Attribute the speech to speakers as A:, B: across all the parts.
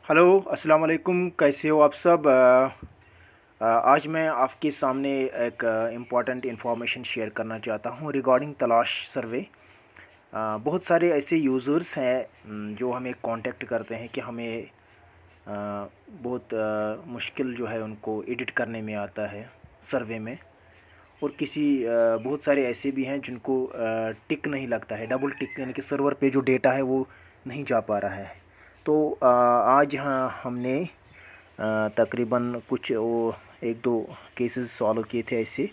A: Hello, अस्सलाम वालेकुम। कैसे हो आप सब? आज मैं आपके सामने एक इम्पॉर्टेंट इंफॉर्मेशन शेयर करना चाहता हूँ रिगार्डिंग तलाश सर्वे। बहुत सारे ऐसे यूज़र्स हैं जो हमें कांटेक्ट करते हैं कि हमें बहुत मुश्किल जो है उनको एडिट करने में आता है सर्वे में। और बहुत सारे ऐसे भी हैं जिनको टिक नहीं लगता है, डबल टिक, यानी कि सर्वर पे जो डेटा है वो नहीं जा पा रहा है। तो आज हमने तकरीबन कुछ वो एक दो केसेस सॉल्व किए थे ऐसे।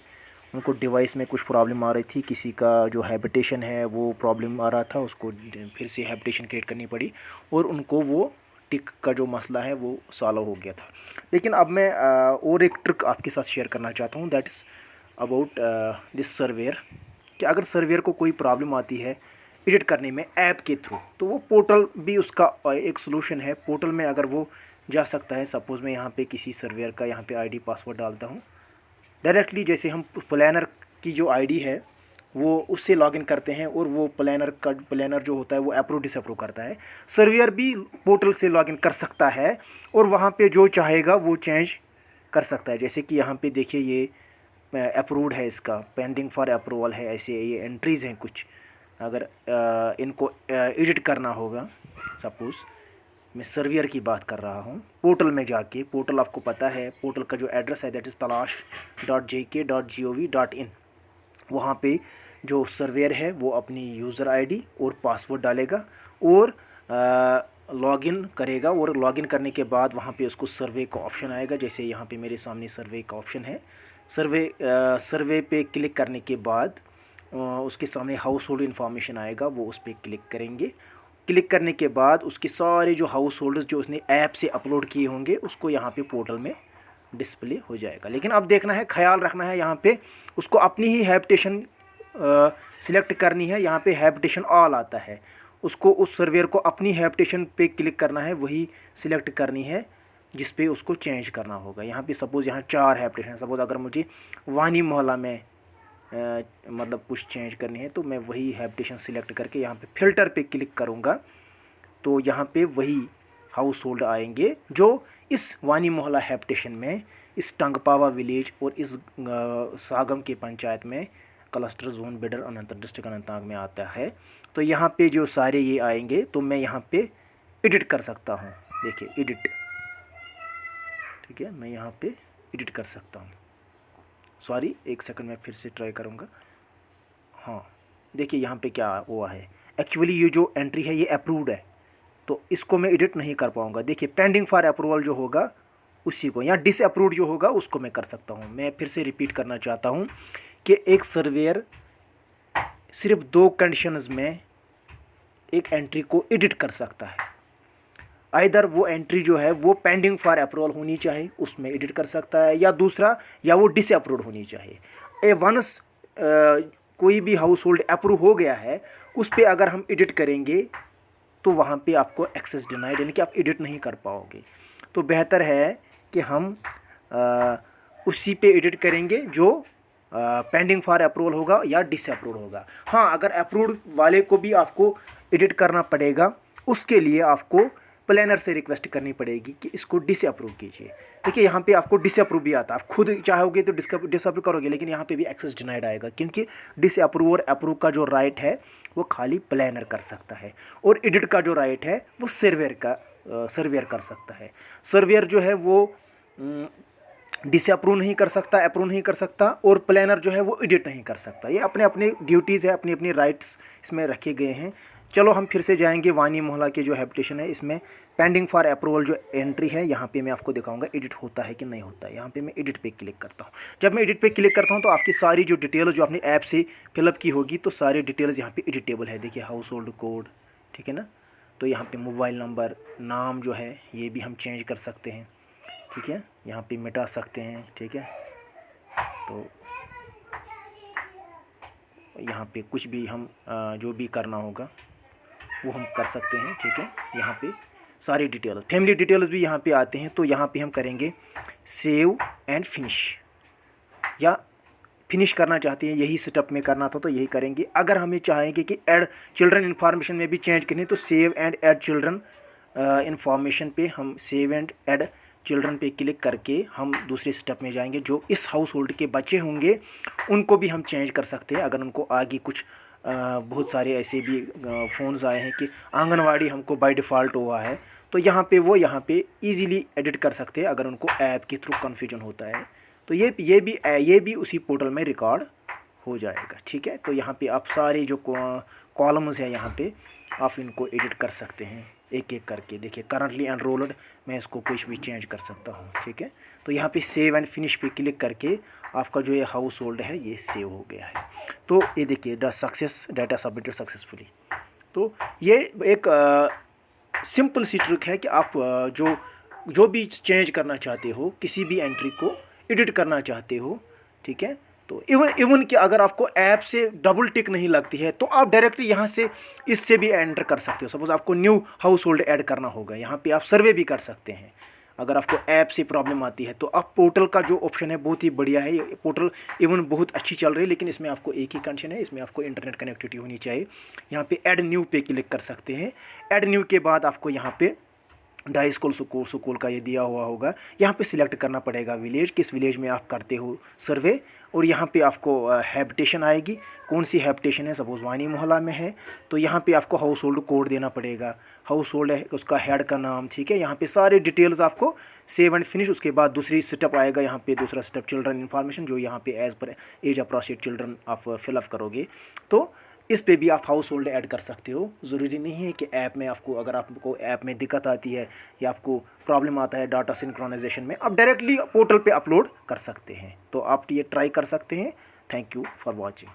A: उनको डिवाइस में कुछ प्रॉब्लम आ रही थी, किसी का जो हैबिटेशन है वो प्रॉब्लम आ रहा था, उसको फिर से हैबिटेशन क्रिएट करनी पड़ी और उनको वो टिक का जो मसला है वो सॉल्व हो गया था। लेकिन अब मैं और एक ट्रिक आपके साथ शेयर करना चाहता हूँ, that is about this surveyor. कि अगर सर्वेयर को कोई प्रॉब्लम आती है एडिट करने में ऐप के थ्रू, तो वो पोर्टल भी उसका एक सोल्यूशन है। पोर्टल में अगर वो जा सकता है, सपोज़ मैं यहाँ पे किसी सर्वेयर का यहाँ पे आईडी पासवर्ड डालता हूँ डायरेक्टली, जैसे हम प्लानर की जो आईडी है वो उससे लॉगिन करते हैं और वो प्लानर जो होता है वो अप्रूव डिसअप्रूव करता है। सर्वेयर भी पोर्टल से लॉगिन कर सकता है और वहाँ पे जो चाहेगा वो चेंज कर सकता है। जैसे कि यहाँ पे देखिए, ये अप्रूव्ड है, इसका पेंडिंग फॉर अप्रूवल है, ऐसे ये एंट्रीज़ हैं कुछ। अगर इनको एडिट करना होगा, सपोज़ मैं सर्वियर की बात कर रहा हूँ, पोर्टल में जाके, पोर्टल आपको पता है, पोर्टल का जो एड्रेस है दैट इज़ talash.jk.gov.in। वहाँ पे जो सर्वेयर है वो अपनी यूज़र आईडी और पासवर्ड डालेगा और लॉगिन करेगा। और लॉगिन करने के बाद वहाँ पे उसको सर्वे का ऑप्शन आएगा, जैसे यहाँ पे मेरे सामने सर्वे का ऑप्शन है। सर्वे पे क्लिक करने के बाद उसके सामने हाउस होल्ड इन्फॉर्मेशन आएगा, वो उस पर क्लिक करेंगे। क्लिक करने के बाद उसके सारे जो हाउस होल्डर्स जो उसने ऐप से अपलोड किए होंगे उसको यहाँ पे पोर्टल में डिस्प्ले हो जाएगा। लेकिन अब देखना है, ख्याल रखना है, यहाँ पे उसको अपनी ही हैबिटेशन सिलेक्ट करनी है। यहाँ पे हैबिटेशन ऑल आता है, उसको उस सर्वेयर को अपनी हैबिटेशन पे क्लिक करना है, वही सिलेक्ट करनी है जिस पे उसको चेंज करना होगा। यहाँ पे सपोज़ यहाँ 4 हैबिटेशन, सपोज़ अगर मुझे वानी मोहल्ला में मतलब कुछ चेंज करनी है तो मैं वही हैबिटेशन सिलेक्ट करके यहाँ पे फ़िल्टर पे क्लिक करूँगा तो यहाँ पे वही हाउस होल्ड आएंगे जो इस वानी मोहल्ला हैबिटेशन में, इस टंगपावा विलेज और इस सागम के पंचायत में, cluster zone bidder Anantnag district Anantnag में आता है। तो यहाँ पे जो सारे ये आएंगे तो मैं यहाँ पे एडिट कर सकता हूँ। देखिए एडिट, ठीक है, मैं यहाँ पे एडिट कर सकता हूँ। सॉरी, एक सेकंड, मैं फिर से ट्राई करूँगा। हाँ, देखिए यहाँ पे क्या हुआ है, एक्चुअली ये जो एंट्री है ये अप्रूव्ड है तो इसको मैं एडिट नहीं कर पाऊँगा। देखिए पेंडिंग फॉर अप्रूवल जो होगा उसी को, या डिसअप्रूव्ड जो होगा उसको मैं कर सकता हूँ। मैं फिर से रिपीट करना चाहता हूँ कि एक सर्वेयर सिर्फ 2 कंडीशंस में एक एंट्री को एडिट कर सकता है। आइदर वो एंट्री जो है वो पेंडिंग फॉर अप्रूवल होनी चाहिए, उसमें एडिट कर सकता है, या दूसरा, या वो डिसअप्रूव्ड होनी चाहिए। वंस कोई भी हाउस होल्ड अप्रूव हो गया है उस पर अगर हम एडिट करेंगे तो वहाँ पे आपको एक्सेस डिनाइड, यानी कि आप एडिट नहीं कर पाओगे। तो बेहतर है कि हम उसी पे एडिट करेंगे जो पेंडिंग फॉर अप्रूवल होगा या डिसअप्रूव होगा। हाँ, अगर अप्रूव्ड वाले को भी आपको एडिट करना पड़ेगा, उसके लिए आपको प्लानर से रिक्वेस्ट करनी पड़ेगी कि इसको डिसअप्रूव कीजिए। देखिए यहाँ पे आपको डिसअप्रूव भी आता है, आप खुद चाहोगे तो डिसअप्रूव करोगे, लेकिन यहाँ पे भी एक्सेस डिनाइड आएगा, क्योंकि डिसअप्रूव और अप्रूव का जो राइट है वो खाली प्लानर कर सकता है और एडिट का जो राइट है वो सर्वेयर कर सकता है। सर्वेयर जो है वो डिसअप्रूव नहीं कर सकता, अप्रूव नहीं कर सकता, और प्लानर जो है वो एडिट नहीं कर सकता। ये अपने अपने ड्यूटीज़ है, अपनी अपनी राइट्स इसमें रखे गए हैं। चलो हम फिर से जाएंगे वानी मोहल्ला के जो हैबिटेशन है, इसमें पेंडिंग फॉर अप्रूवल जो एंट्री है यहाँ पे मैं आपको दिखाऊंगा एडिट होता है कि नहीं होता है। यहाँ पे मैं एडिट पे क्लिक करता हूँ। जब मैं एडिट पे क्लिक करता हूँ तो आपकी सारी जो डिटेल जो आपने ऐप से फिलअप की होगी तो सारी डिटेल्स यहाँ पे एडिटेबल है। देखिए हाउस होल्ड कोड, ठीक है ना, तो यहाँ पे मोबाइल नंबर, नाम जो है ये भी हम चेंज कर सकते हैं, ठीक है, यहाँ पे मिटा सकते हैं, ठीक है। तो यहाँ पे कुछ भी हम जो भी करना होगा वो हम कर सकते हैं, ठीक है। यहाँ पे सारी डिटेल, फैमिली डिटेल्स भी यहाँ पे आते हैं। तो यहाँ पे हम करेंगे सेव एंड फिनिश, या फिनिश करना चाहते हैं यही सेटअप में करना था तो यही करेंगे। अगर हमें चाहेंगे कि ऐड चिल्ड्रन इन्फॉर्मेशन में भी चेंज करनी तो save and add children information पे हम सेव एंड ऐड चिल्ड्रन पे क्लिक करके हम दूसरे स्टेप में जाएंगे। जो इस हाउस होल्ड के बच्चे होंगे उनको भी हम चेंज कर सकते हैं। अगर उनको आगे कुछ बहुत सारे ऐसे भी फ़ोन्स आए हैं कि आंगनवाड़ी हमको बाय डिफ़ॉल्ट हुआ है, तो यहाँ पे वो यहाँ पे इजीली एडिट कर सकते हैं अगर उनको ऐप के थ्रू कन्फ्यूजन होता है। तो ये भी उसी पोर्टल में रिकॉर्ड हो जाएगा। ठीक है, तो यहाँ पे आप सारे जो कॉलम्स हैं यहाँ पे आप इनको एडिट कर सकते हैं एक एक करके। देखिए करंटली एनरोल्ड, मैं इसको कुछ भी चेंज कर सकता हूँ। ठीक है, तो यहाँ पे सेव एंड फिनिश पे क्लिक करके आपका जो ये हाउस होल्ड है ये सेव हो गया है। तो ये देखिए the success data submitted successfully. तो ये एक सिंपल सी ट्रिक है कि आप जो भी चेंज करना चाहते हो, किसी भी एंट्री को एडिट करना चाहते हो, ठीक है, तो इवन कि अगर आपको ऐप से डबल टिक नहीं लगती है तो आप डायरेक्टली यहाँ से इससे भी एंटर कर सकते हो। सपोज़ आपको न्यू हाउस होल्ड ऐड करना होगा, यहाँ पे आप सर्वे भी कर सकते हैं। अगर आपको ऐप से प्रॉब्लम आती है तो आप पोर्टल का जो ऑप्शन है बहुत ही बढ़िया है। ये पोर्टल इवन बहुत अच्छी चल रही है, लेकिन इसमें आपको एक ही कंडीशन है, इसमें आपको इंटरनेट कनेक्टिविटी होनी चाहिए। यहाँ पे ऐड न्यू पे क्लिक कर सकते हैं। ऐड न्यू के बाद आपको यहाँ पे डाई स्कूल का ये दिया हुआ होगा। यहाँ पे सिलेक्ट करना पड़ेगा विलेज, किस विलेज में आप करते हो सर्वे, और यहाँ पे आपको हैबिटेशन आएगी, कौन सी हैबिटेशन है। सपोज़ वानी मोहल्ला में है तो यहाँ पे आपको हाउस होल्ड कोड देना पड़ेगा, हाउस होल्ड है उसका हेड का नाम। ठीक है, यहाँ पे सारे डिटेल्स आपको सेव एंड फिनिश। उसके बाद दूसरी स्टेप आएगा, यहाँ पे दूसरा स्टेप चिल्ड्रन इन्फॉर्मेशन, जो यहाँ पे as per age appropriate children आप फिलअप करोगे। तो इस पे भी आप हाउस होल्ड ऐड कर सकते हो। ज़रूरी नहीं है कि ऐप में आपको, अगर आपको ऐप में दिक्कत आती है या आपको प्रॉब्लम आता है डाटा सिंक्रोनाइजेशन में, आप डायरेक्टली पोर्टल पे अपलोड कर सकते हैं। तो आप ये ट्राई कर सकते हैं। Thank you for watching.